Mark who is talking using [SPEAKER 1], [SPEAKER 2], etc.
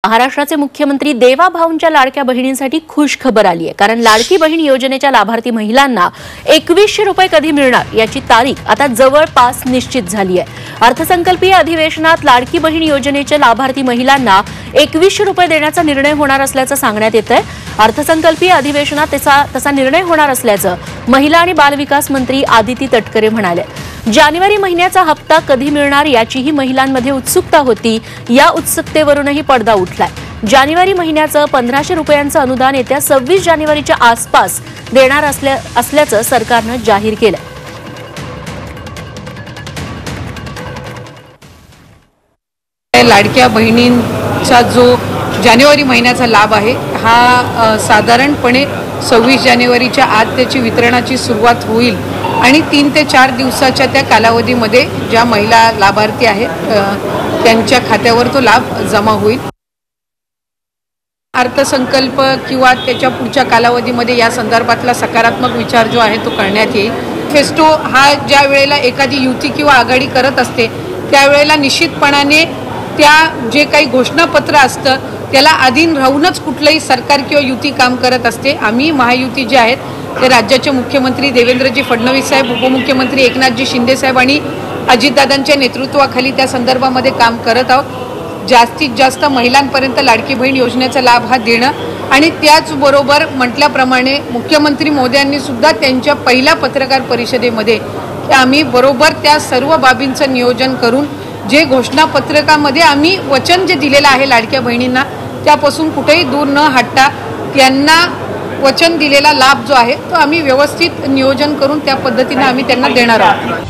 [SPEAKER 1] महाराष्ट्राचे मुख्यमंत्री देवाभाऊंच्या लाडक्या बहिणींसाठी खुश खबर आली आहे। कारण लाडकी बहीण योजनेच्या लाभार्थी महिलांना 2100 रुपये कधी मिळणार याची तारीख आता जवळपास निश्चित झाली आहे। अर्थसंकल्पीय अधिवेशनात लाडकी बहीण योजनेच्या लाभार्थी महिलांना 2100 रुपये देण्याचा निर्णय होणार असल्याचं सांगण्यात येतंय। अर्थसंकल्पीय अधिवेशनात तसा निर्णय होणार असल्याचं महिला आणि बालविकास मंत्री आदिती तटकरे म्हणाले। जानेवारी महिन्याचा हप्ता कधी मिळणार याचीही महिलांमध्ये उत्सुकता होती। या उत्सुकतेवरूनही पडदा उठलाय। जानेवारी महिन्याचं 1500 रुपयांचं अनुदान येत्या 26 जानेवारीच्या आसपास देणार असल्याचं सरकारनं जाहीर केलं।
[SPEAKER 2] लाडक्या बहिणींचा जो जानेवारी महिन्याचा लाभ आहे हा साधारणपणे 26 जानेवारीच्या आत त्याची वितरणाची सुरुवात होईल आणि 3 ते 4 दिवसाच्या त्या कालावधीमध्ये ज्या महिला लाभार्थी आहेत त्यांच्या खात्यावर तो लाभ जमा होईल। अर्थसंकल्प किंवा त्याच्या पुढच्या कालावधीमध्ये या संदर्भातला सकारात्मक विचार जो आहे तो करण्यात येईल। फेस्टो हा ज्या वेळेला एखादी युती किंवा आघाडी करत असते त्यावेळेला निश्चितपणाने त्या जे काही घोषणापत्र असतं त्याला अधीन राहूनच कुठलंही सरकार किंवा युती काम करत असते। आम्ही महायुती जे आहेत ते राज्याचे मुख्यमंत्री देवेंद्रजी फडणवीस साहेब, उपमुख्यमंत्री एकनाथजी शिंदे साहेब आणि अजितदादांच्या नेतृत्वाखाली त्या संदर्भामध्ये काम करत आहोत। जास्तीत जास्त महिलांपर्यंत लाडकी बहीण योजनेचा लाभ हा देणं आणि त्याचबरोबर म्हटल्याप्रमाणे मुख्यमंत्री मोदयांनी सुद्धा त्यांच्या पहिल्या पत्रकार परिषदेमध्ये आम्ही बरोबर त्या सर्व बाबींचं नियोजन करून जे घोषणापत्रकामध्ये आम्ही वचन जे दिलेलं आहे लाडक्या बहिणींना त्यापासून कुठेही दूर न हटता त्यांना वचन दिलेला लाभ जो आहे तो आम्ही व्यवस्थित नियोजन करून त्या पद्धतीने आम्ही त्यांना देणार आहोत।